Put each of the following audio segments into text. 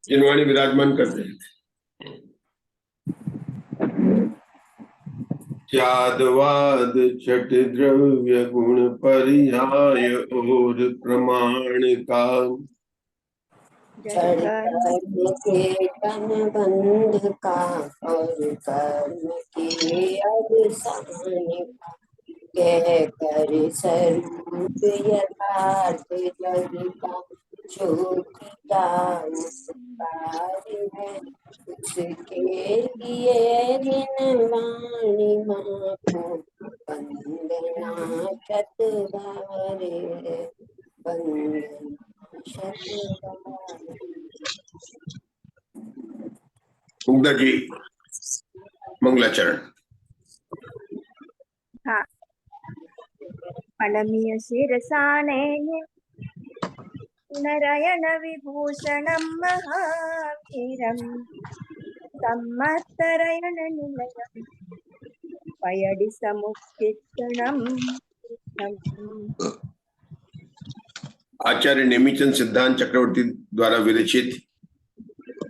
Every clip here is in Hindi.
जिनवाणी विराजमान करते हैं। त्यादवाद छठ द्रव्य गुण पर्याय और प्रमाण का के तन बंध का और कर्म के अवसान का कह कर स्वरूप यथार्थ जग का ज्योतिदान है उसके लिए वाणी माँ को वंदना शतबारे वंदना मुग्धा जी मंगलाचरण। हाँ, फलमीय शिरसाने नारायण विभूषणं महावीरं सम्मतरायण निलयं पयडि समुत्थितम् आचार्य नेमिचंद सिद्धांत चक्रवर्ती द्वारा विरचित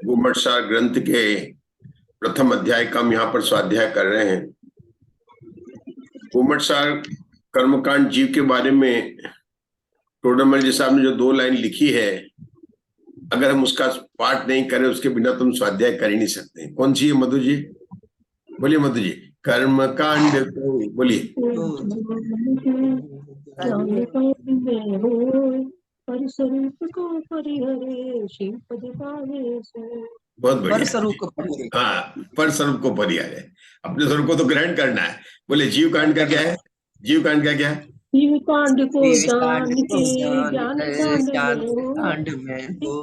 गुम्मटसार ग्रंथ के प्रथम अध्याय का हम यहाँ पर स्वाध्याय कर रहे हैं। गुम्मटसार कर्मकांड जीव के बारे में टोडरमल जी साहब ने जो 2 लाइन लिखी है, अगर हम उसका पाठ नहीं करें उसके बिना तुम स्वाध्याय कर ही नहीं सकते। कौन सी है मधु जी? बोलिए मधु जी। कर्मकांड को बोलिए। बहुत बढ़िया। हाँ, पर स्वरूप को परिहार है। अपने स्वरूप को तो ग्रहण करना है। बोले जीव कांड का क्या है? जीव कांड का क्या है? जीव कांड को जान के ज्ञान कांड में हो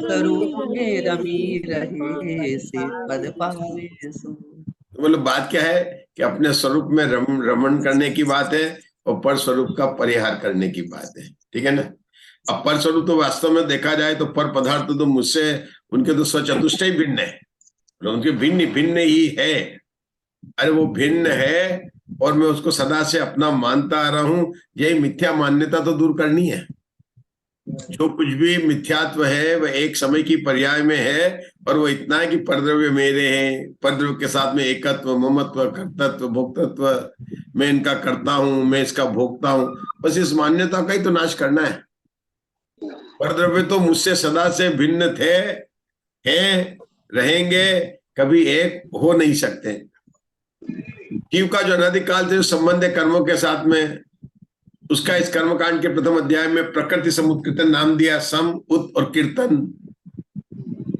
स्वरूप में रमी रहे से पद पावे सो। बोले बात क्या है कि अपने स्वरूप में रमण करने की बात है और पर स्वरूप का परिहार करने की बात है। ठीक है ना? अब पर स्वरूप तो वास्तव में देखा जाए तो पर पदार्थ तो मुझसे उनके तो स्वचतुष्टय भिन्न है, उनके भिन्न भिन्न ही है। अरे वो भिन्न है और मैं उसको सदा से अपना मानता आ रहा हूं। यही मिथ्या मान्यता तो दूर करनी है। जो कुछ भी मिथ्यात्व है वह एक समय की पर्याय में है और वो इतना है कि परद्रव्य मेरे हैं, परद्रव्य के साथ में एकत्व, ममत्व, कर्तत्व, भोक्तत्व, मैं इनका करता हूं, मैं इसका भोगता हूं। बस इस मान्यता का ही तो नाश करना है। परद्रव्य तो मुझसे सदा से भिन्न थे, हैं, रहेंगे, कभी एक हो नहीं सकते। जीव का जो अनादिकाल से संबंध है कर्मों के साथ में, उसका इस कर्मकांड के प्रथम अध्याय में प्रकृति समुत्कीर्तन नाम दिया। सम, उत और कीर्तन।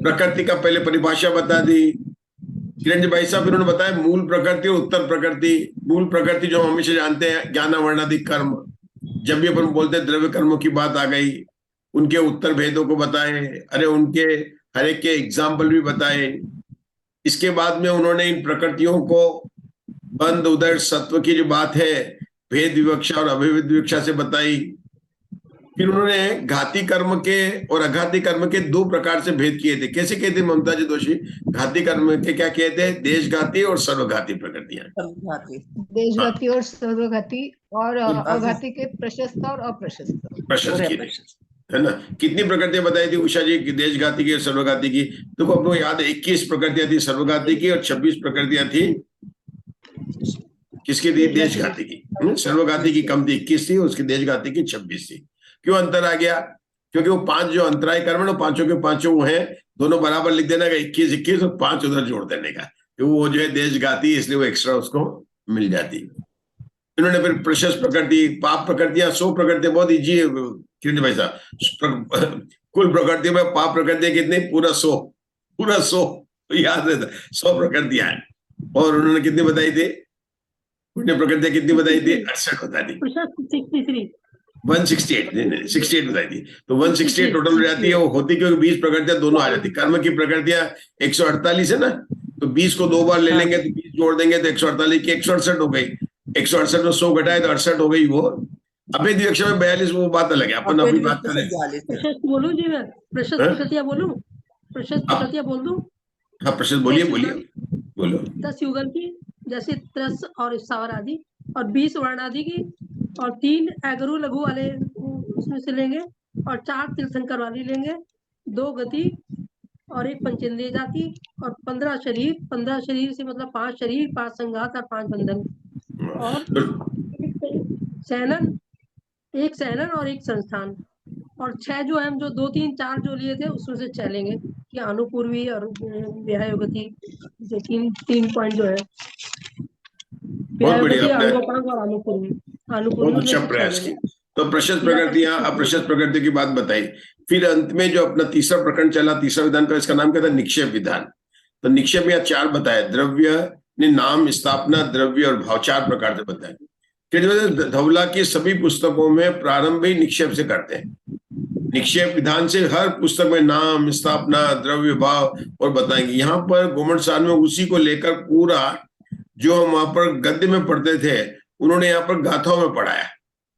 प्रकृति का पहले परिभाषा बता दी किरण भाई साहब, इन्होंने बताया मूल प्रकृति और उत्तर प्रकृति। मूल प्रकृति जो हम हमेशा जानते हैं ज्ञान वर्णादि कर्म। जब भी अपन बोलते हैं द्रव्य कर्मों की बात आ गई, उनके उत्तर भेदों को बताए, अरे उनके हर एक के एग्जाम्पल भी बताए। इसके बाद में उन्होंने इन प्रकृतियों को बंध उदर सत्व की जो बात है भेद विवक्षा और अभिवेद विवक्षा से बताई। फिर उन्होंने घाती कर्म के और अघाती कर्म के 2 प्रकार से भेद किए थे। कैसे कहते ममता जी दोषी? घाती कर्म के क्या कहते हैं? देशघाती और सर्वघाती प्रकृतियां। देशघाती और सर्वघाती और अघाती के प्रशस्त और अप्रशस्त। प्रशस्त है ना? कितनी प्रकृतियां बताई थी उषा जी? देशघाती की और सर्वघाती की। तो आपको याद है 21 प्रकृतियां थी सर्वघाती की और 26 प्रकृतियां थी किसकी थी? देशघाती की। सर्वघाती की कम थी, 21 थी, उसकी देशघाती की 26 थी। क्यों अंतर आ गया? क्योंकि वो 5 जो अंतराय कर्म है पांचों के पांचों वो है, दोनों बराबर लिख देने का, 21 और 5 उधर जोड़ देने का। तो वो जो है देशघाती, इसलिए वो एक्स्ट्रा उसको मिल जाती। इन्होंने फिर प्रशस्त प्रकृति, पाप प्रकृतियां, 100 प्रकृतियां, बहुत इजी है किरण भाई साहब। कुल प्रकृति में पाप प्रकृतियां कितनी? पूरा 100 याद रहता, 100 प्रकृतियां हैं। और उन्होंने कितनी बताई थी? पुण्य प्रकृतियां कितनी बताई थी? 68 बता दी। 168 नहीं 68 बताई थी। तो 168 टोटल हो जाती है। वो होती क्योंकि 20 प्रकृतियां दोनों आ जाती। कर्म की प्रकृतियां 148 है ना, तो 20 को 2 बार ले लेंगे तो 20 जोड़ देंगे तो 148 की 168 हो गई। 168 में 100 घटाए तो 68 हो गई। वो अभेद विवक्षा में 42, वो बात अलग है, अपन अभी बात करें। बोलू जी, मैं प्रशस्त प्रकृतियां बोलूं? प्रशस्त प्रकृतियां बोल दूं? हाँ प्रशस्त बोलिए बोलो। 10 युगल की, जैसे त्रस और स्थावर आदि, और 20 वर्ण आदि की, और 3 एगरू लघु वाले उसमें से लेंगे और 4 तीर्थंकर वाली लेंगे, 2 गति और 1 पंचेंद्रिय जाति और 15 शरीर। 15 शरीर से मतलब 5 शरीर, 5 संघात और 5 बंधन और सैनन, 1 सैनन और 1 संस्थान और 6 जो है हम जो 2 3 4 जो लिए थे उसमें से 6 लेंगे कि अनुपूर्वी और व्यायोगति, जो 3 पॉइंट जो है बहुत बढ़िया व्यायोगति, आपने अंगोपांग और अनुपूर्वी। बहुत में अच्छा से 6 प्रयास लेंगे। किया। तो प्रशस्त प्रकृति, अप्रशस्त प्रकृति की बात बताई। फिर अंत में जो अपना तीसरा प्रकरण चला, तीसरा विधान का, इसका नाम क्या था? निक्षेप विधान। तो निक्षेप में यहाँ 4 बताए, द्रव्य ने नाम, स्थापना, द्रव्य और भाव, 4 प्रकार से बताए। धवला की सभी पुस्तकों में प्रारंभ ही निक्षेप से करते हैं। निक्षेप विधान से हर पुस्तक में नाम, स्थापना, द्रव्य, भाव और बताएंगे। यहाँ पर गोमट सार में उसी को लेकर पूरा जो हम वहां पर गद्य में पढ़ते थे, उन्होंने यहाँ पर गाथाओं में पढ़ाया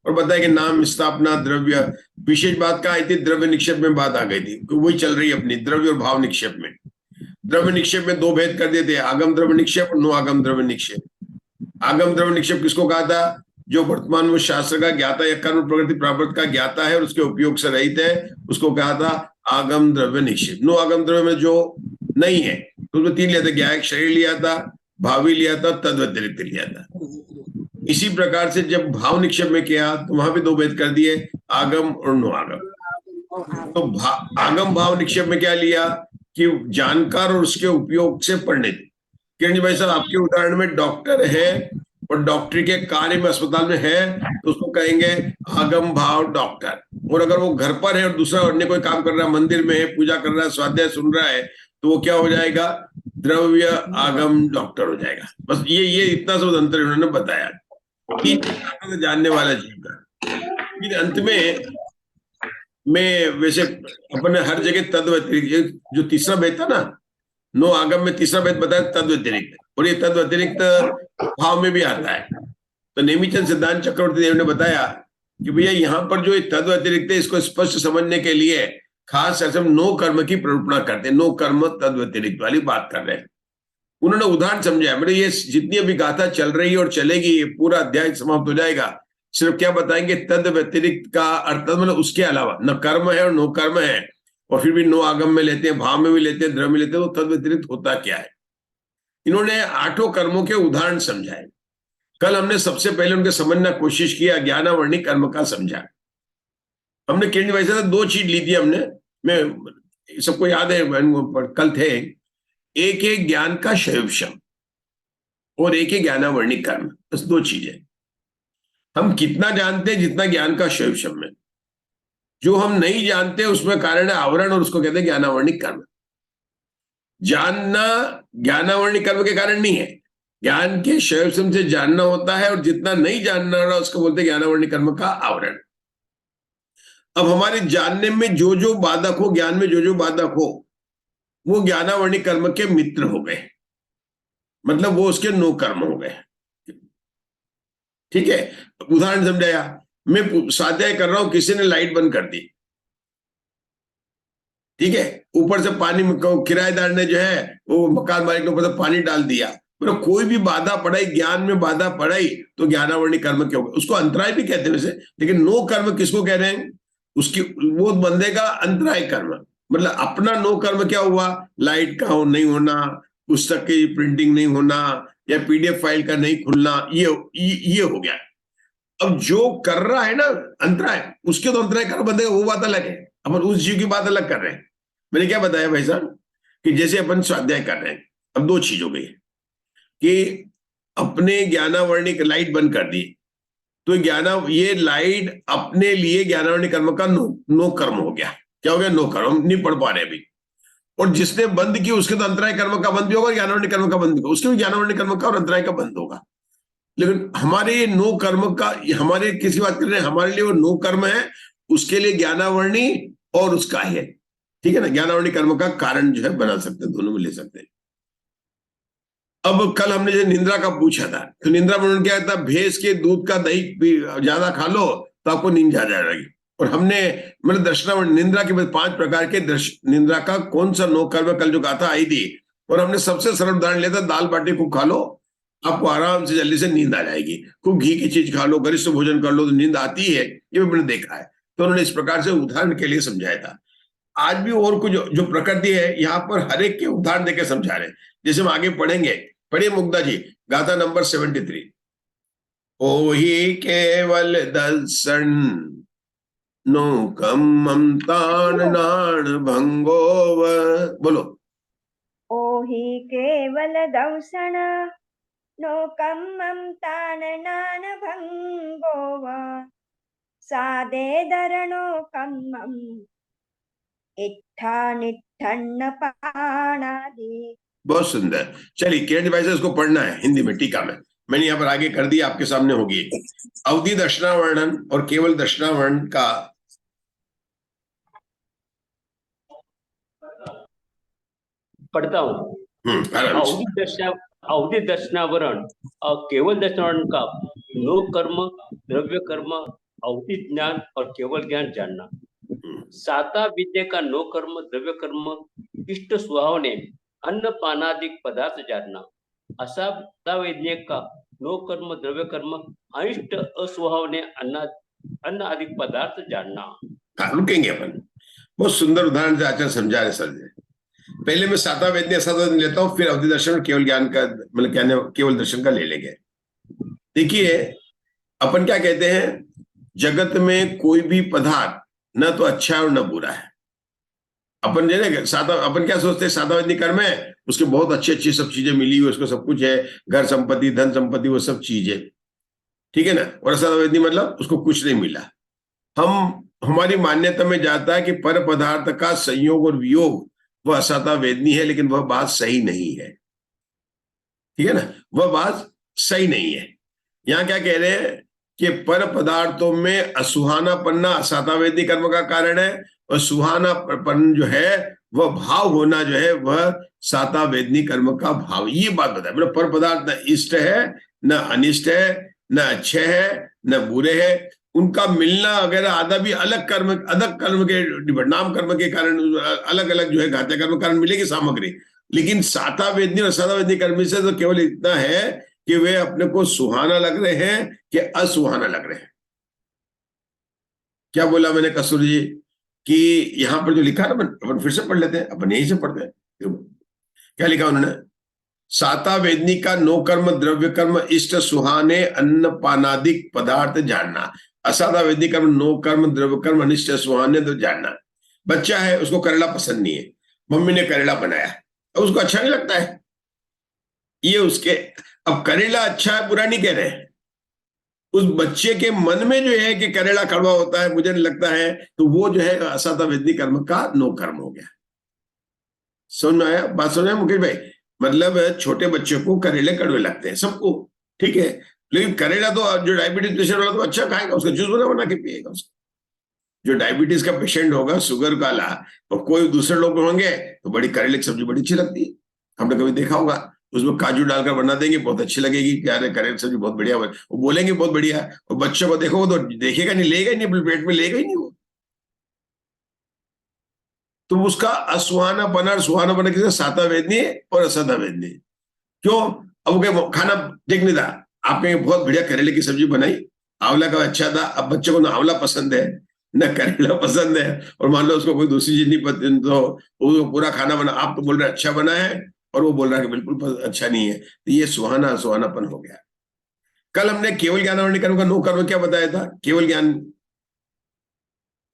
और बताया कि नाम, स्थापना, द्रव्य। विशेष बात कहाँ आई थी? द्रव्य निक्षेप में बात आ गई थी, वही चल रही है अपनी द्रव्य और भाव निक्षेप में। द्रव्य निक्षेप में 2 भेद कर दिए थे, आगम द्रव्य निक्षेप और नो आगम द्रव्य निक्षेप। आगम द्रव्य निक्षेप किसको कहा था? जो वर्तमान में शास्त्र का ज्ञाता या कर्म प्रकृति प्रारब्ध का ज्ञाता है और उसके उपयोग से रहित है, उसको कहा था आगम द्रव्य निक्षेप। नो आगम द्रव्य में जो नहीं है तो उसमें 3 लिया था, ज्ञायक शरीर लिया था, भावी लिया था, तद व्यतिरिक्त लिया था। इसी प्रकार से जब भाव निक्षेप में किया तो वहां भी 2 भेद कर दिए, आगम और नो आगम। तो आगम भाव निक्षेप में क्या लिया कि जानकार और उसके उपयोग से पढ़ने थे। किरण जी भाई साहब, आपके उदाहरण में डॉक्टर है और डॉक्टरी के कार्य में अस्पताल में है तो उसको कहेंगे आगम भाव डॉक्टर। और अगर वो घर पर है और दूसरा अन्य कोई काम कर रहा है, मंदिर में है, पूजा कर रहा है, स्वाध्याय सुन रहा है, तो वो क्या हो जाएगा? द्रव्य आगम डॉक्टर हो जाएगा। बस ये इतना सब अंतर उन्होंने बताया, 3 जानने वाला जीव का। फिर अंत में मैं वैसे अपने हर जगह तद व्यतिरिक्त, जो तीसरा भेद था ना, नो आगम में तीसरा भेद बताया तद व्यतिरिक्त, और ये तद व्यतिरिक्त भाव में भी आता है। तो नेमिचंद सिद्धांत चक्रवर्ती देव ने बताया कि भैया यहाँ पर जो तद व्यतिरिक्त है, इसको स्पष्ट समझने के लिए खास ऐसे नो कर्म की प्ररूपणा करते हैं, नो कर्म तद व्यतिरिक्त वाली बात कर रहे हैं। उन्होंने उदाहरण समझाया, मतलब ये जितनी अभी गाथा चल रही है और चलेगी, ये पूरा अध्याय समाप्त हो जाएगा, सिर्फ क्या बताएंगे? तद व्यतिरिक्त का अर्थ, मतलब उसके अलावा न कर्म है और नो कर्म है, और फिर भी नो आगम में लेते हैं, भाव में भी लेते हैं, द्रव्य में लेते हैं, तो तद व्यतिरिक्त होता क्या है? इन्होंने 8 कर्मों के उदाहरण समझाए। कल हमने सबसे पहले उनके समझने की कोशिश किया, ज्ञानावर्णी कर्म का समझा। हमने किरण भाई से 2 चीज ली थी हमने, मैं सबको याद है, कल थे, एक है ज्ञान का शैवशम और एक है ज्ञानावर्णी कर्म। बस 2 चीजें। हम कितना जानते हैं? जितना ज्ञान का शैवशम में। जो हम नहीं जानते उसमें कारण है आवरण, और उसको कहते हैं ज्ञानावर्णी कर्म। जानना ज्ञानावर्णी कर्म के कारण नहीं है, ज्ञान के शैवशम से जानना होता है, और जितना नहीं जानना रहा उसको बोलते हैं ज्ञानावर्णी कर्म का आवरण। अब हमारे जानने में जो जो बाधक हो, ज्ञान में जो जो बाधक हो, वो ज्ञानावर्णी कर्म के मित्र हो गए, मतलब वो उसके नो कर्म हो गए। ठीक है, उदाहरण समझाया। मैं स्वाध्याय कर रहा हूं, किसी ने लाइट बंद कर दी, ठीक है, ऊपर से पानी, किराएदार ने जो है वो मकान मालिक ने ऊपर से पानी डाल दिया, मतलब कोई भी बाधा पड़ाई, ज्ञान में बाधा पड़ाई, तो ज्ञानावर्णी कर्म क्या होगा? उसको अंतराय भी कहते हैं वैसे, लेकिन नो कर्म किसको कह रहे हैं? उसकी वो बंदे का अंतराय कर्म, मतलब अपना नो कर्म क्या हुआ? लाइट का नहीं होना, पुस्तक की प्रिंटिंग नहीं होना, या पीडीएफ फाइल का नहीं खुलना, ये हो गया। अब जो कर रहा है ना अंतराय, उसके तो अंतराय कर्म बंदे, वो बात अलग है, अपन उस जीव की बात अलग कर रहे हैं। मैंने क्या बताया भाई साहब कि जैसे अपन स्वाध्याय कर रहे हैं, अब 2 चीज हो गई कि अपने ज्ञानावर्णी लाइट बंद कर दी, तो ये लाइट अपने लिए ज्ञानावर्णी कर्म का नो कर्म हो गया। क्या हो गया? नो कर्म, हम नहीं पढ़ पा रहे अभी। और जिसने बंद की उसके तो अंतराय कर्म का बंद भी होगा, ज्ञानावर्णी कर्म का बंद भी होगा, उसके भी ज्ञानावर्णी कर्म का और अंतराय का बंद होगा। लेकिन हमारे नो कर्म का, हमारे किसी बात कर रहे हैं, हमारे लिए वो नो कर्म है, उसके लिए ज्ञानावर्णी और उसका है, ठीक है ना, ज्ञानावर्णी कर्म का कारण जो है बना सकते हैं, दोनों में ले सकते हैं। अब कल हमने जो निंद्रा का पूछा था, तो निंद्रा में उन्होंने क्या था? भैंस के दूध का दही ज्यादा खा लो तो आपको नींद ज्यादा आएगी। और हमने मतलब दर्शनावर्ण निंद्रा के 5 प्रकार के निंद्रा का कौन सा नो कर्म, कल जो गाथा आई थी, और हमने सबसे सरल उदाहरण लिया था, दाल बाटी को खा लो आपको आराम से जल्दी से नींद आ जाएगी। खूब घी की चीज खा लो, गरिष्ठ भोजन कर लो तो नींद आती है, ये मैंने देखा है। तो उन्होंने इस प्रकार से उदाहरण के लिए समझाया था। आज भी और कुछ जो प्रकृति है यहाँ पर हर एक के उदाहरण देकर समझा रहे हैं। जैसे हम आगे पढ़ेंगे, पढ़िए मुग्धा जी, गाथा नंबर 73। ओहि केवल दर्शन नो कम ममतान नाण भंगोव। बोलो। ओहि केवल दंसन नोकम ममतान नान भंगोव सादे दरणो कम्मम इट्ठा निठन्न पाणादि। बहुत सुंदर। चलिए किरण भाई से इसको पढ़ना है हिंदी में, टीका में मैंने यहाँ पर आगे कर दिया, आपके सामने होगी। अवधि दर्शनावर्णन और केवल दर्शनावर्णन का पढ़ता हूँ। अवधि दर्शनावरण और केवल दर्शनावरण का नो कर्म द्रव्य कर्म अवधि ज्ञान और केवल ज्ञान जानना। साता विद्या का नो कर्म द्रव्य कर्म इष्ट स्वभाव ने अन्न पानादिक पदार्थ जानना। असाता विद्या का नो कर्म द्रव्य कर्म अनिष्ट अस्वभाव ने अन्न आदि पदार्थ जानना। रुकेंगे अपन, बहुत सुंदर उदाहरण से आचार्य समझा रहे सर। पहले मैं साता वेदनी असाता वेदनी लेता हूं, फिर अवधि दर्शन और केवल ज्ञान का मतलब क्या केवल दर्शन का ले लेंगे। देखिए अपन क्या कहते हैं, जगत में कोई भी पदार्थ न तो अच्छा है और न बुरा है। अपन जो साता, अपन क्या सोचते हैं, साता वेदनी कर्म है, उसके बहुत अच्छी अच्छी सब चीजें मिली हुई, उसको सब कुछ है, घर संपत्ति धन संपत्ति वो सब चीज है, ठीक है ना। और असाता वेदनी मतलब उसको कुछ नहीं मिला। हमारी मान्यता में जाता है कि पर पदार्थ का संयोग और वियोग वह असाता वेदनी है, लेकिन वह बात सही नहीं है, ठीक है ना, वह बात सही नहीं है। यहां क्या कह रहे हैं कि पर पदार्थों में असुहानापन्ना असाता वेदनी कर्म का कारण है, और सुहानापन जो है वह भाव होना जो है वह साता वेदनी कर्म का भाव। ये बात बताए, मतलब पर पदार्थ न इष्ट है न अनिष्ट है, न अच्छे है न बुरे है, उनका मिलना वगैरह आधा भी अलग कर्म के नाम कर्म के कारण अलग अलग जो है घात्य कर्म कारण मिलेगी सामग्री। लेकिन साता वेदनी और साता वेदनी कर्म से तो केवल इतना है कि वे अपने को सुहाना लग रहे हैं कि असुहाना लग रहे हैं। क्या बोला मैंने कसूर जी कि यहां पर जो लिखा है अपन फिर से पढ़ लेते हैं, अपन यहीं से पढ़ते हैं। क्या लिखा उन्होंने, साता वेदनी का नो कर्म द्रव्य कर्म इष्ट सुहाने अन्न पानादिक पदार्थ जानना। असाता वेदनी कर्म नो कर्म द्रव्य कर्म अनिष्ट सुहाने तो जानना। बच्चा है, उसको करेला पसंद नहीं है, मम्मी ने करेला बनाया और उसको अच्छा नहीं लगता है, ये उसके, अब करेला अच्छा है बुरा नहीं कह रहे हैं, उस बच्चे के मन में जो है कि करेला कड़वा होता है, मुझे नहीं लगता है, तो वो जो है असाता वेदनी कर्म का नो कर्म हो गया। समझ आया बात? समझ आया मुकेश भाई? मतलब छोटे बच्चे को करेले कड़वे लगते हैं सबको, ठीक है, लेकिन करेला तो जो डायबिटीज पेशेंट वाला तो अच्छा खाएगा, उसका जूस बना के पिएगा। उसको जो डायबिटीज का पेशेंट होगा, शुगर वाला, और कोई दूसरे लोग होंगे तो बड़ी करेले की सब्जी बड़ी अच्छी लगती है, हमने कभी देखा होगा, उसमें काजू डालकर बना देंगे, बहुत अच्छी लगेगी, क्या करेले की सब्जी बहुत बढ़िया, वो बोलेंगे बहुत बढ़िया, और बच्चों को देखो तो देखेगा नहीं, लेगा ही नहीं, पेट में लेगा ही नहीं वो। तो उसका असुहानापना और सुहानापना किसी साता वेदनी और असाता वेदनी। क्यों? अब वो खाना देख नहीं था, आपने बहुत बढ़िया करेले की सब्जी बनाई, आंवला का अच्छा था, अब बच्चे को ना आंवला पसंद है ना करेला पसंद है, और मान लो उसको कोई दूसरी चीज नहीं पसंद, तो वो पूरा खाना बना, आप तो बोल रहे अच्छा बना है और वो बोल रहा है कि बिल्कुल अच्छा नहीं है, तो ये सुहानापन हो गया। कल हमने केवल ज्ञान कर्म का नो कर्म क्या बताया था? केवल ज्ञान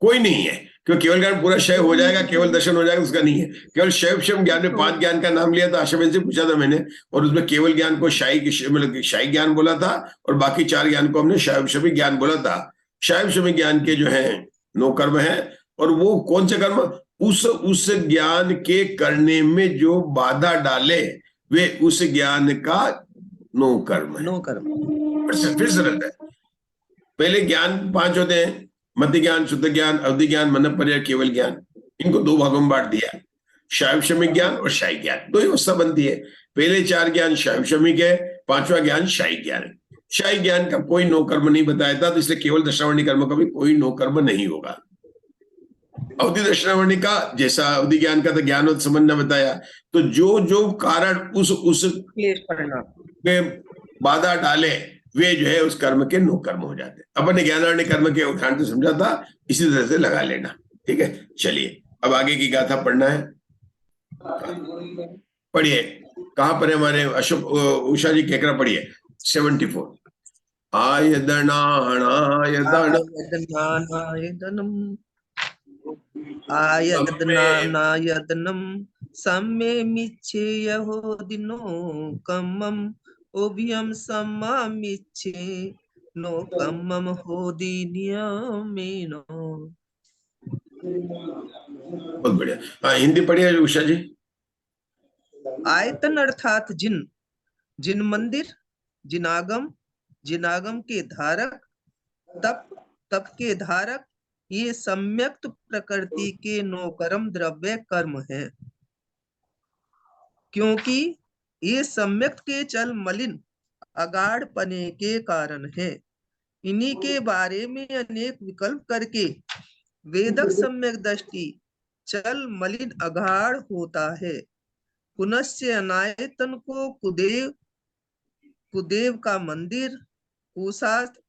कोई नहीं है, क्योंकि केवल ज्ञान पूरा शैव हो जाएगा, केवल दर्शन हो जाएगा, उसका नहीं है। केवल शैव ज्ञान में 5 ज्ञान का नाम लिया था, आशा से पूछा था मैंने, और उसमें केवल ज्ञान को मतलब शाही ज्ञान बोला था, और बाकी 4 ज्ञान को हमने शैव ज्ञान बोला था। शैव ज्ञान के जो है नो कर्म है, और वो कौन से कर्म? उस ज्ञान के करने में जो बाधा डाले वे उस ज्ञान का नो कर्म है। नो कर्म फिर से रहता है, पहले ज्ञान 5 होते हैं, मध्य ज्ञान, शुद्ध ज्ञान, अवधि ज्ञान, मनपर्य, केवल ज्ञान। इनको 2 भागों में बांट दिया, शैव ज्ञान और शाही ज्ञान, 2 ही अवस्था बनती है। पहले 4 ज्ञान शैव है, 5वां ज्ञान शाही ज्ञान है। शाही ज्ञान का कोई नो कर्म नहीं बताया था, तो इसलिए केवल दर्शनावर्णी कर्म का भी कोई नो कर्म नहीं होगा। अवधि दर्शनावर्णी का जैसा अवधि ज्ञान का तो ज्ञान और संबंध बताया, तो जो जो कारण उस बाधा डाले वे जो है उस कर्म के नो कर्म हो जाते हैं। अपन ने ज्ञानारण्य कर्म के उदाहरण से समझा था, इसी तरह से लगा लेना। ठीक है, चलिए अब आगे की गाथा पढ़ना है। पढ़िए, कहाँ पर है हमारे अशोक उषा जी, केकरा पढ़िए 74। आयदनायदनम सम्मेमिच्छे यहोदिनो कम्मम ओभियम सम्मामिच्छे नो कम्मम होदि नियमेनो। बहुत बढ़िया। हाँ, हिंदी पढ़िए उषा जी। आयतन अर्थात जिन, जिन मंदिर, जिनागम, जिनागम के धारक, तप, तप के धारक, ये सम्यक्त प्रकृति के नौ कर्म द्रव्य कर्म है, क्योंकि ये सम्यक्त के चल मलिन अगाढ़ पने के कारण है। इन्हीं के बारे में अनेक विकल्प करके वेदक सम्यक दृष्टि चल मलिन अगाढ़ होता है। पुनश्च अनायतन को कुदेव, कुदेव का मंदिर, कुशास्त्र,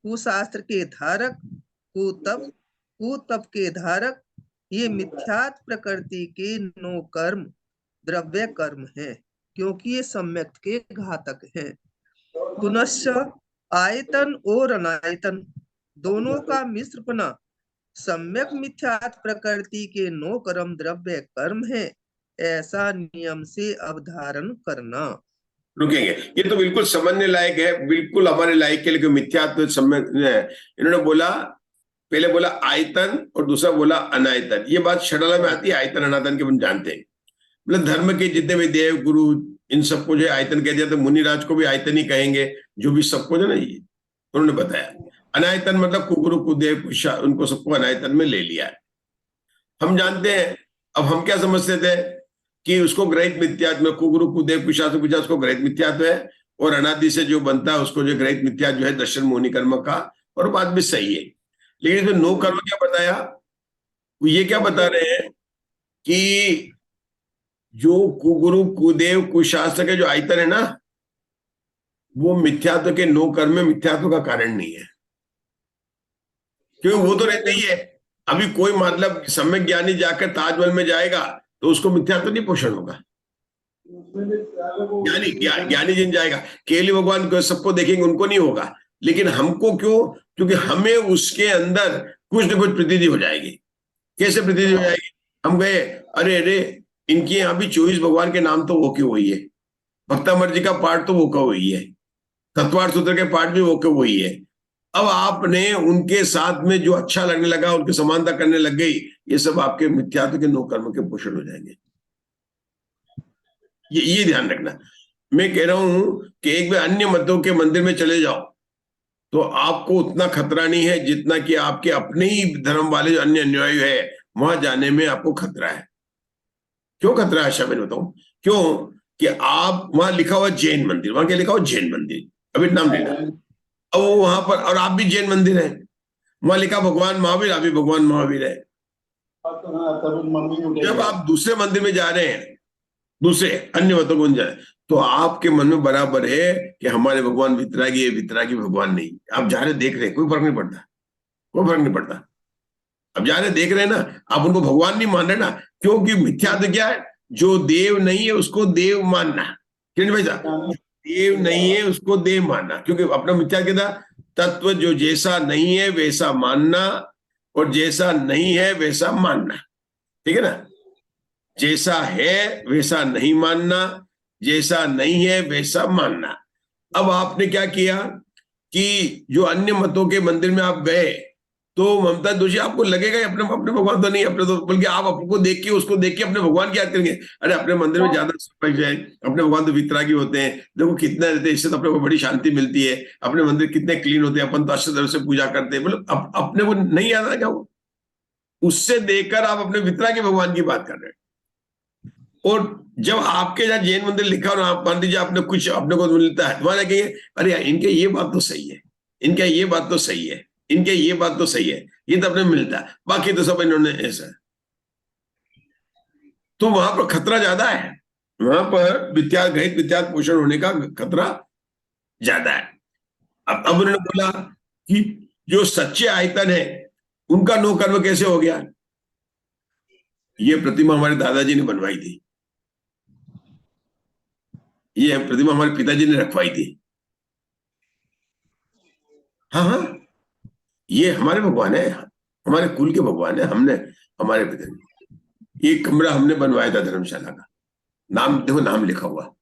कुशास्त्र के धारक, कुतप, कुतप के धारक, ये मिथ्यात् प्रकृति के नौ कर्म द्रव्य कर्म है, क्योंकि ये सम्यक के घातक है। पुनश्च आयतन और अनायतन दोनों का मिश्रपना सम्यक मिथ्यात् प्रकृति के नौ कर्म द्रव्य कर्म है, ऐसा नियम से अवधारण करना। रुकेंगे, ये तो बिल्कुल समझने लायक है, बिल्कुल हमारे लायक के लिए मिथ्यात्व सम्यक है। इन्होंने बोला, पहले बोला आयतन और दूसरा बोला अनायतन। ये बात षडाला में आती है, आयतन अनायतन के हम जानते हैं। मतलब धर्म के जितने भी देव गुरु इन सबको जो आयतन कह दिया, तो मुनिराज को भी आयतन ही कहेंगे, जो भी सबको जो ना ये उन्होंने बताया। अनायतन मतलब कुगुरु कुदेव उनको सबको अनायतन में ले लिया है। हम जानते हैं, अब हम क्या समझते थे कि उसको ग्रहित मिथ्यात्व में कुगुरु कुदेव कुशास्त्र पूजा उसको ग्रहित मिथ्यात्व है, और अनादि से जो बनता है उसको जो ग्रहित मिथ्यात्व जो है दर्शन मोहिनी कर्म का, और बात भी सही है। लेकिन जो नो कर्म क्या बताया, ये क्या बता रहे हैं कि जो कुगुरु कुदेव कुशास्त्र के जो आयतन है ना, वो मिथ्यात्व के नो कर्म में मिथ्यात्व का कारण नहीं है, क्योंकि वो तो रहते ही है। अभी कोई मतलब सम्यक ज्ञानी जाकर ताजमहल में जाएगा तो उसको मिथ्यात्व नहीं पोषण होगा। ज्ञानी जिन जाएगा, केवल भगवान को सबको देखेंगे उनको नहीं होगा, लेकिन हमको क्यों? क्योंकि हमें उसके अंदर कुछ न कुछ प्रतीति हो जाएगी। कैसे प्रतीति हो जाएगी? हम गए, अरे अरे इनके यहाँ भी 24 भगवान के नाम तो वो क्यों वही है, भक्तामर जी का पाठ तो वो क्यों वही है, तत्वार्थ सूत्र के पाठ भी वो क्यों वही है। अब आपने उनके साथ में जो अच्छा लगने लगा, उनकी समानता करने लग गई, ये सब आपके मिथ्यात्व के नो कर्म के पोषण हो जाएंगे। ये ध्यान रखना। मैं कह रहा हूं कि एक बार अन्य मतों के मंदिर में चले जाओ तो आपको उतना खतरा नहीं है जितना कि आपके अपने ही धर्म वाले जो अन्य अनुयायी है वहां जाने में आपको खतरा है। क्यों खतरा है? शामिल बताऊं क्यों? कि आप वहां लिखा हुआ जैन मंदिर, वहां क्या लिखा हुआ? जैन मंदिर, अभी नाम लेना। अब वो वहां पर, और आप भी जैन मंदिर है, वहां लिखा भगवान महावीर, आप भी भगवान महावीर है। जब आप दूसरे मंदिर में जा रहे हैं, दूसरे अन्य मतों को जा रहे हैं, तो आपके मन में बराबर है कि हमारे भगवान वितरागी है, वितरागी भगवान नहीं। आप जा रहे देख रहे, कोई फर्क नहीं पड़ता, कोई फर्क नहीं पड़ता। अब जा रहे देख रहे हैं ना, आप उनको भगवान नहीं मान रहे ना, क्योंकि मिथ्यात्व क्या है? जो देव नहीं है उसको देव मानना। किरण भाई साहब, देव नहीं है उसको देव मानना, क्योंकि अपना मिथ्या क्या था? तत्व जो जैसा नहीं है वैसा मानना, और जैसा नहीं है वैसा मानना। ठीक है ना? जैसा है वैसा नहीं मानना, जैसा नहीं है वैसा मानना। अब आपने क्या किया कि जो अन्य मतों के मंदिर में आप गए तो ममता दोषी आपको लगेगा अपने अपने भगवान तो नहीं, अपने तो, बल्कि आप आपको देख के, उसको देख के अपने भगवान की याद करेंगे। अरे अपने मंदिर में ज्यादा सफाई है, अपने भगवान तो वितरागी होते हैं, देखो कितना रहते हैं, इससे तो अपने को बड़ी शांति मिलती है, अपने मंदिर कितने क्लीन होते हैं, अपन तो अच्छे तरह से पूजा करते हैं। मतलब अपने को नहीं याद है क्या? वो उससे देखकर आप अपने वितरागी भगवान की बात कर रहे हैं। और जब आपके जहाँ जैन मंदिर लिखा और आप मान लीजिए आपने कुछ अपने को मिलता है, तुम्हारा कहिए अरे यार इनके ये बात तो सही है, इनका ये बात तो सही है, इनके ये बात तो सही है, ये तो अपने मिलता है, बाकी तो सब इन्होंने ऐसा। तो वहां पर खतरा ज्यादा है, वहां पर ग्रहित विद्यार्थ पोषण होने का खतरा ज्यादा है। अब उन्होंने बोला कि जो सच्चे आयतन है उनका नो कर्म कैसे हो गया? ये प्रतिमा हमारे दादाजी ने बनवाई थी, ये प्रतिमा हमारे पिताजी ने रखवाई थी। हाँ हाँ, ये हमारे भगवान है, हमारे कुल के भगवान है। हमने, हमारे पिताजी, एक कमरा हमने बनवाया था धर्मशाला का, नाम देखो, नाम लिखा हुआ,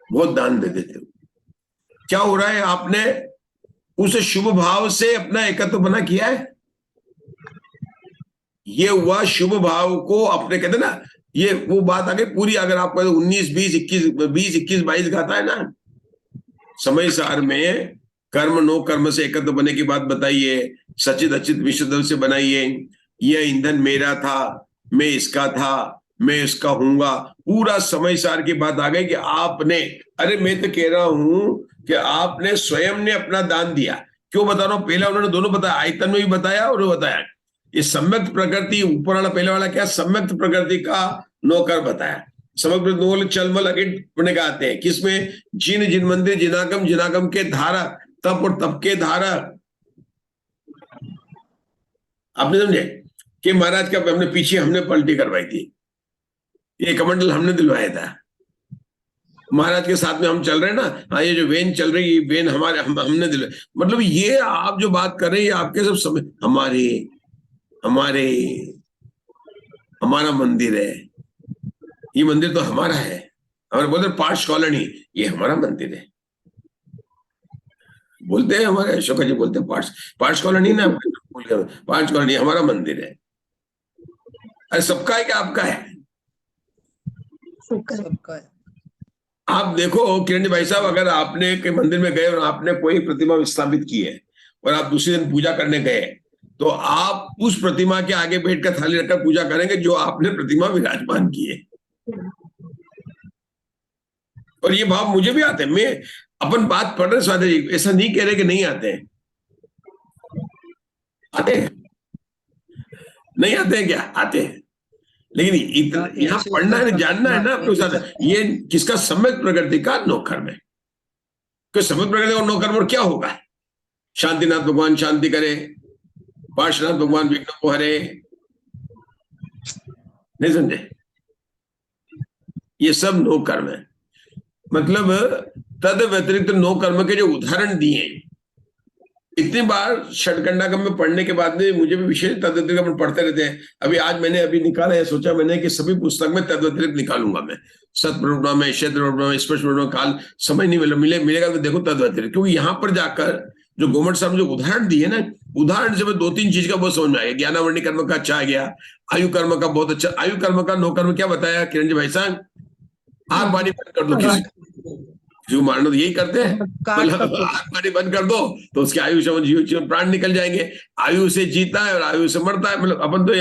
बहुत दान दे देते हो। क्या हो रहा है? आपने उस शुभ भाव से अपना एकत्व बना किया है। ये हुआ शुभ भाव को अपने, कहते ना, ये वो बात आ गई पूरी। अगर आपको 19, 20, 21, 22 गाता है ना, समय सार में कर्म नो कर्म से एकत्व बने की बात बताइए, सचित अचित विशुद्ध से बनाइए, यह ईंधन मेरा था, मैं इसका था, मैं इसका हूंगा, पूरा समय सार की बात आ गई कि आपने, अरे मैं तो कह रहा हूं कि आपने स्वयं ने अपना दान दिया। क्यों बता रहा हूं? पहला उन्होंने दोनों बताया, आयतन में भी बताया और वो बताया। ये सम्यक्त प्रकृति, ऊपर वाला पहले वाला क्या, सम्यक्त प्रकृति का नौकर बताया। समग्र नोल चलमल अगिट पढ़ने का आते हैं, किसमें? जिन जिन मंदिर जिनागम, जिनागम के धारक, तप और तप के धारक। आपने समझे कि महाराज का हमने पीछे हमने पलटी करवाई थी, ये कमंडल हमने दिलवाया था, महाराज के साथ में हम चल रहे हैं ना। हाँ, ये जो वेन चल रही है, वेन हमारे हमने दिलवाई। मतलब ये आप जो बात कर रहे हैं, आपके सब समय, हमारे हमारे हमारा मंदिर है, ये मंदिर तो हमारा है। हमारे बोलते पार्श कॉलोनी, ये हमारा मंदिर है। बोलते हैं हमारे अशोका जी, बोलते हैं पार्श कॉलोनी ना, पार्श कॉलोनी हमारा मंदिर है। अरे सबका है क्या आपका है? सबका है। आप देखो किरण जी भाई साहब, अगर आपने के मंदिर में गए और आपने कोई प्रतिमा स्थापित की है और आप दूसरे दिन पूजा करने गए, तो आप उस प्रतिमा के आगे बैठकर थाली रखकर पूजा करेंगे जो आपने प्रतिमा विराजमान की है। और ये भाव मुझे भी आते हैं। मैं अपन बात पढ़ रहे स्वाति जी, ऐसा नहीं कह रहे कि नहीं आते हैं, आते हैं, नहीं आते हैं क्या? आते हैं। लेकिन इतना यहाँ पढ़ना है, जानना है ना अपने साथ, ये किसका? सम्यक प्रकृति का नौकर्म है। सम्यक प्रकृति और नौकर्म और क्या होगा? शांतिनाथ भगवान शांति करे, पार्श्वनाथ भगवान विघ्न को हरे। नहीं समझे? ये सब नो कर्म है। मतलब तद व्यतिरिक्त नो कर्म के जो उदाहरण दिए, इतनी बार षटकंडागम में पढ़ने के बाद में मुझे भी विशेष तद व्यतिरिक्त अपन पढ़ते रहते हैं। अभी आज मैंने अभी निकाला है, सोचा मैंने कि सभी पुस्तक में तद व्यतिरिक्त निकालूंगा मैं, सत्प्रवृत्ति में, क्षेत्र में, स्पष्ट में, काल समय नहीं मिलेगा तो देखो तद व्यतिरिक्त। क्योंकि यहाँ पर जाकर जो गोमट साहब जो उदाहरण दिए ना, उदाहरण से मैं 2-3 चीज का बहुत समझ में आ गया। ज्ञानावरणी कर्म का अच्छा आ गया, आयु कर्म का बहुत अच्छा, आयु कर्म का नो कर्म क्या बताया किरण जी भाई साहब? आग पानी बंद कर दो, किसी मारना तो यही करते हैं, मतलब आग पानी बंद कर दो तो उसकी आयु से जीव प्राण निकल जाएंगे। आयु से जीता है और आयु से मरता है। मतलब अपन तो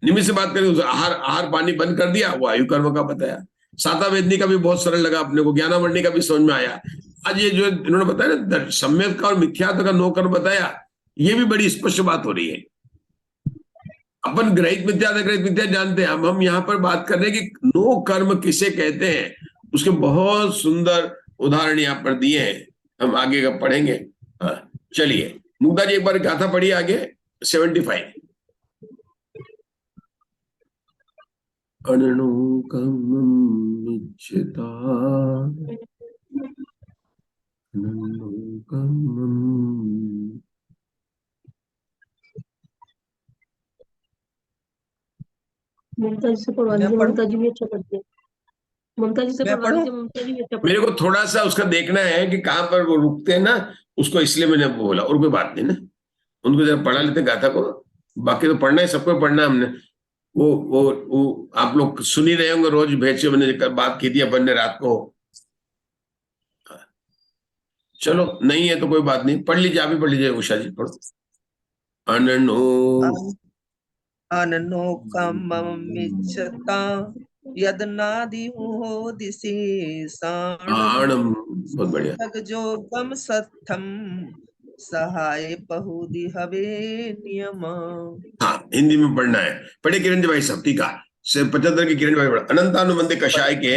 निमित्त से बात करें, आहार पानी बंद कर दिया, वो आयु कर्म का बताया। साता वेदनी का भी बहुत सरल लगा अपने को, ज्ञानावरणी का भी समझ में आया। आज ये जो इन्होंने बताया ना, सम्यक का और मिथ्यात्व का नो कर्म बताया, ये भी बड़ी स्पष्ट बात हो रही है। अपन ग्रहित मिथ्या ग्रहित मिथ्या जानते हैं, हम यहाँ पर बात कर रहे हैं कि नो कर्म किसे कहते हैं, उसके बहुत सुंदर उदाहरण यहाँ पर दिए हैं। हम आगे का पढ़ेंगे। चलिए मुग्धा जी एक बार गाथा पढ़िए आगे 75। ममता जी से पढ़वा दीजिए, ममता जी भी अच्छा पढ़ती है। ममता जी से पढ़वा दीजिए, ममता जी भी अच्छा पढ़ती है। मेरे को थोड़ा सा उसका देखना है कि कहाँ पर वो रुकते हैं ना, उसको इसलिए मैंने बोला, और कोई बात नहीं ना, उनको जरा पढ़ा लेते गाथा को। बाकी तो पढ़ना है, सबको पढ़ना है हमने। वो आप लोग सुन ही रहे होंगे रोज, भेजे मैंने बात की थी अपन ने रात को। चलो नहीं है तो कोई बात नहीं, पढ़ लीजिए, आप ही पढ़ लीजिए। उषा जी पढ़ो। अननो कमिच्छता यदनादि हो दिशि साणम। बहुत बढ़िया। जो कम सत्थम सहाय पहुदि हवे नियम। हाँ, हिंदी में पढ़ना है। पढ़े किरण जी भाई साहब, ठीक है। 75 की किरण भाई पढ़ा। अनंतानुबंधे कषाय के,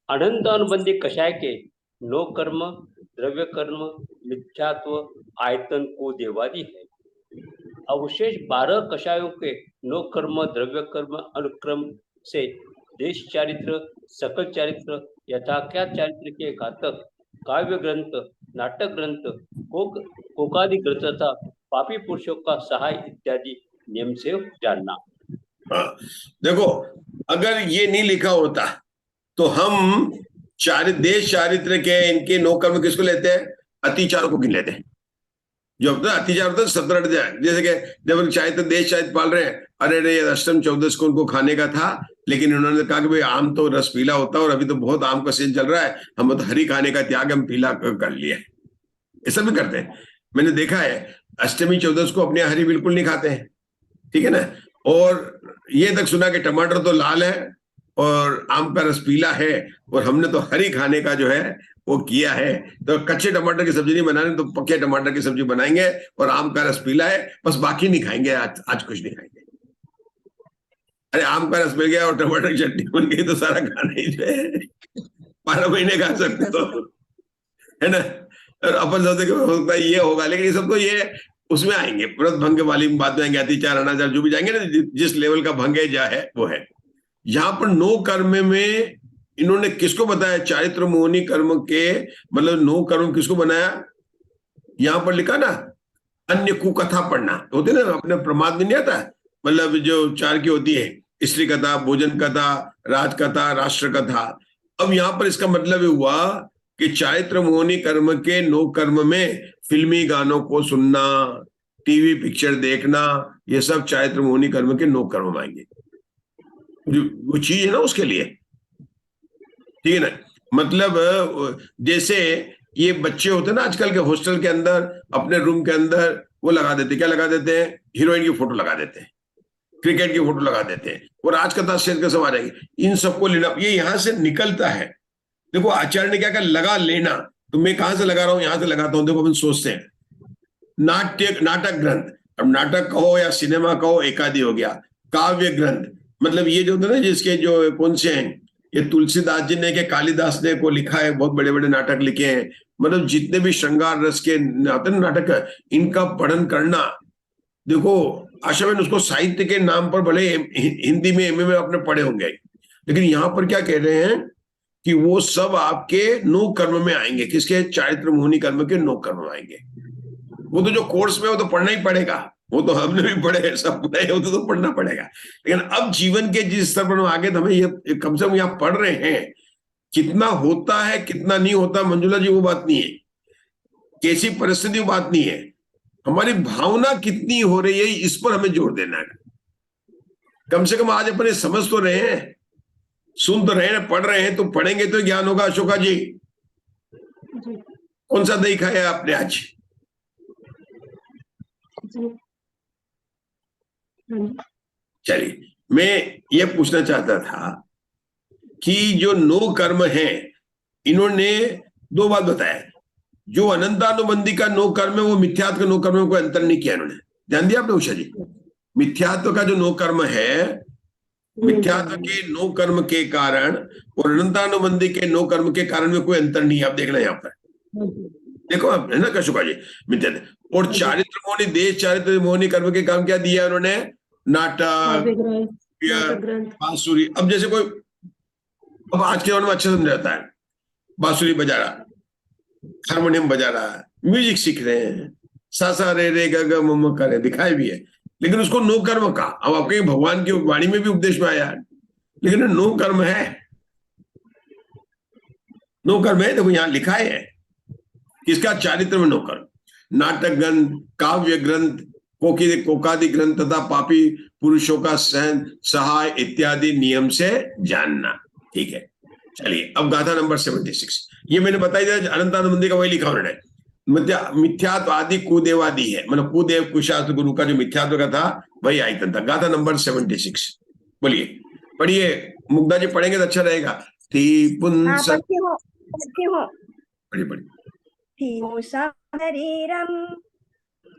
अनंत अनुबंधी कषाय के नो कर्म द्रव्य कर्म मिथ्यात्व आयतन को देवादी है। अवशेष 12 कषायों के नो कर्म द्रव्य कर्म अनुक्रम से देश चारित्र सकल चारित्र यथाख्या चारित्र के घातक काव्य ग्रंथ नाटक ग्रंथ कोकादि ग्रंथ तथा पापी पुरुषों का सहाय इत्यादि नियम से जानना। हाँ, देखो अगर ये नहीं लिखा होता तो हम देश चारित्र के इनके नो कर्म किसको लेते हैं? अतिचारों को गिन लेते हैं। जो अपना अतिचार होता है 17 अध्याय, जैसे कि जब चाहे देश चाहे पाल रहे हैं, अरे रे अष्टम 14 को उनको खाने का था, लेकिन उन्होंने कहा कि भाई आम तो रस पीला होता है और अभी तो बहुत आम का सीजन चल रहा है, हम तो हरी खाने का त्याग हम पीला कर लिया। ऐसा भी करते हैं, मैंने देखा है। अष्टमी 14 को अपने हरी बिल्कुल नहीं खाते हैं, ठीक है ना। और ये तक सुना कि टमाटर तो लाल है और आम का रस पीला है, और हमने तो हरी खाने का जो है वो किया है। तो कच्चे टमाटर की सब्जी नहीं बनानी, तो पक्के टमाटर की सब्जी बनाएंगे, और आम का रस पीला है, बस बाकी नहीं खाएंगे, आज कुछ नहीं खाएंगे। अरे आम का रस मिल गया और टमाटर की चटनी बन गई तो सारा खाना ही जो है 12 महीने खा सकते तो, है ना। और अपन सोचते कि हो सकता है ये होगा, लेकिन ये सब तो ये उसमें आएंगे, व्रत भंग वाली बात में आएंगे, अतिचार अनाचार जो भी जाएंगे ना, जिस लेवल का भंग है वो है। यहाँ पर नो कर्म में इन्होंने किसको बताया? चारित्र मोहनी कर्म के, मतलब नो कर्म किसको बनाया? यहाँ पर लिखा ना, अन्य कुकथा पढ़ना होते ना, अपने प्रमाद में नहीं आता, मतलब जो 4 की होती है, स्त्री कथा, भोजन कथा, राजकथा, राष्ट्र कथा। अब यहाँ पर इसका मतलब हुआ कि चारित्र मोहनी कर्म के नो कर्म में फिल्मी गानों को सुनना, टीवी पिक्चर देखना, ये सब चारित्र मोहनी कर्म के नो कर्म आएंगे। वो चीज है ना उसके लिए, ठीक है ना। मतलब जैसे ये बच्चे होते हैं ना आजकल के हॉस्टल के अंदर, अपने रूम के अंदर वो लगा देते, क्या लगा देते हैं? हीरोइन की फोटो लगा देते हैं, क्रिकेट की फोटो लगा देते हैं, और आज का शेर के सब आ जाएगी। इन सबको लेना, ये यहां से निकलता है। देखो आचार्य ने क्या कहा? लगा लेना। तो मैं कहां से लगा रहा हूं? यहां से लगाता हूं। देखो अपन सोचते हैं नाटक ग्रंथ, अब नाटक कहो या सिनेमा कहो, एकादि हो गया। काव्य ग्रंथ, मतलब ये जो होता है ना, जिसके जो कौन से हैं, ये तुलसीदास जी ने, के कालिदास ने को लिखा है, बहुत बड़े बड़े नाटक लिखे हैं। मतलब जितने भी श्रृंगार रस के आते हैं नाटक, इनका पठन करना। देखो आशा में उसको साहित्य के नाम पर भले हिंदी में एमए में आपने पढ़े होंगे, लेकिन यहाँ पर क्या कह रहे हैं कि वो सब आपके नो कर्म में आएंगे। किसके? चारित्र मोहनी कर्म के नो कर्म आएंगे। वो तो जो कोर्स में वो तो पढ़ना ही पड़ेगा, वो तो हमने भी पढ़े, सब पढ़े, वो तो पढ़ना पड़ेगा। लेकिन अब जीवन के जिस स्तर पर आगे तो हमें ये कम से कम यहाँ पढ़ रहे हैं, कितना होता है कितना नहीं होता मंजुला जी वो बात नहीं है, कैसी परिस्थिति वो बात नहीं है, हमारी भावना कितनी हो रही है इस पर हमें जोर देना है। कम से कम आज अपने समझ तो रहे हैं, सुन तो रहे हैं, पढ़ रहे हैं, तो पढ़ेंगे तो ज्ञान होगा। अशोका जी कौन सा दही खाया आपने आज? चलिए, मैं ये पूछना चाहता था कि जो नो कर्म है, इन्होंने 2 बात बताया। जो अनंतानुबंधी का नो कर्म है वो मिथ्यात्व नो कर्म में कोई अंतर नहीं किया इन्होंने। ध्यान दिया आपने उषा जी? मिथ्यात्व का जो नो कर्म है, मिथ्यात्व के नो कर्म के कारण और अनंतानुबंधी के नो कर्म के कारण में कोई अंतर नहीं है। आप देखना यहाँ पर, देखो आप, है ना कशुका जी, मिथ्यात्व और चारित्र मोहनी, देश चारित्र मोहनी कर्म के काम क्या दिया उन्होंने? नाटक, बांसुरी। अब जैसे कोई, अब आज के दौर में अच्छा समझ आता है, बांसुरी बजा रहा, हारमोनियम बजा रहा है, म्यूजिक सीख रहे हैं, सा सा रे रे ग ग म करे, दिखाई भी है, लेकिन उसको नो कर्म का। अब आपके भगवान की वाणी में भी उपदेश में आया है, लेकिन नो कर्म है, नो कर्म है। देखो यहाँ लिखा है किसका? चारित्र में नो कर्म। नाटक ग्रंथ, काव्य ग्रंथ, कोकादि ग्रंथ तथा पापी पुरुषों का सहन सहाय इत्यादि नियम से जानना। ठीक है, चलिए अब गाथा नंबर 76। ये मैंने बताई दिया, अनंतानुबंधी का वही लिखा उन्होंने। मिथ्यात्व आदि कुदेवादि है, मतलब कुदेव कुशास्त्र गुरु का जो मिथ्यात्व का था वही आयतन था। गाथा नंबर 76 बोलिए, पढ़िए। मुग्धा जी पढ़ेंगे तो अच्छा रहेगा। पुंस पढ़िए पढ़िए। शरीरम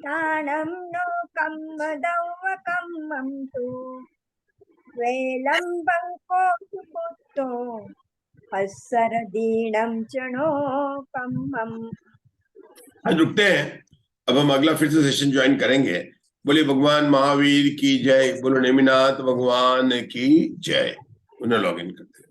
ताणं नो कम्मदौवकम्मं तु वेलम्बं कोटुपुत्तो हस्सरदीणं च नो कम्मं आज रुकते हैं, अब हम अगला फिर से सेशन ज्वाइन करेंगे। बोले भगवान महावीर की जय, बोलो नेमिनाथ भगवान की जय। उन्हें लॉग इन करते हैं।